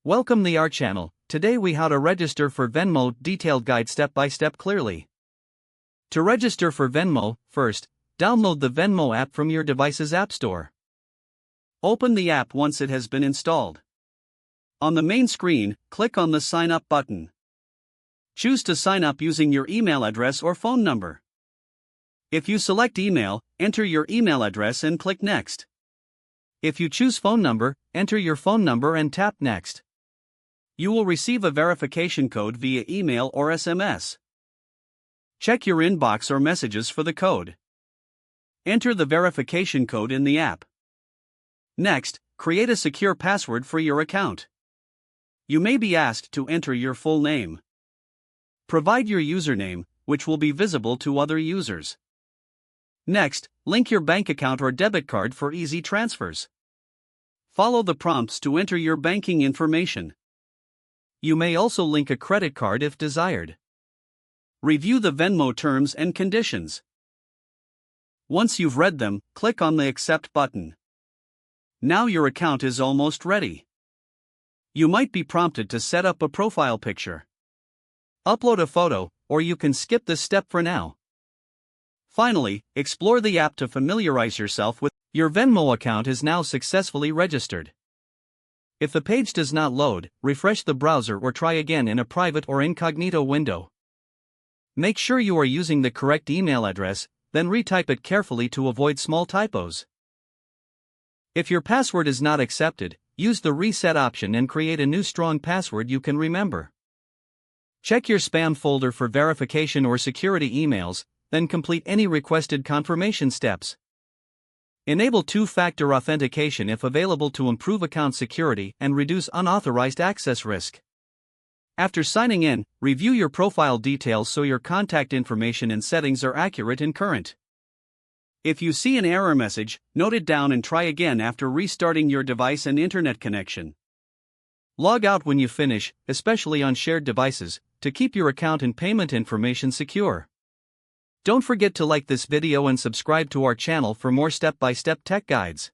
Welcome to our channel. Today we how to register for Venmo detailed guide step by step clearly. To register for Venmo, first, download the Venmo app from your device's app store. Open the app once it has been installed. On the main screen, click on the Sign Up button. Choose to sign up using your email address or phone number. If you select email, enter your email address and click Next. If you choose phone number, enter your phone number and tap Next. You will receive a verification code via email or SMS. Check your inbox or messages for the code. Enter the verification code in the app. Next, create a secure password for your account. You may be asked to enter your full name. Provide your username, which will be visible to other users. Next, link your bank account or debit card for easy transfers. Follow the prompts to enter your banking information. You may also link a credit card if desired. Review the Venmo terms and conditions. Once you've read them, click on the Accept button. Now your account is almost ready. You might be prompted to set up a profile picture. Upload a photo, or you can skip this step for now. Finally, explore the app to familiarize yourself with your Venmo account is now successfully registered. If the page does not load, refresh the browser or try again in a private or incognito window. Make sure you are using the correct email address, then retype it carefully to avoid small typos. If your password is not accepted, use the reset option and create a new strong password you can remember. Check your spam folder for verification or security emails, then complete any requested confirmation steps. Enable two-factor authentication if available to improve account security and reduce unauthorized access risk. After signing in, review your profile details so your contact information and settings are accurate and current. If you see an error message, note it down and try again after restarting your device and internet connection. Log out when you finish, especially on shared devices, to keep your account and payment information secure. Don't forget to like this video and subscribe to our channel for more step-by-step tech guides.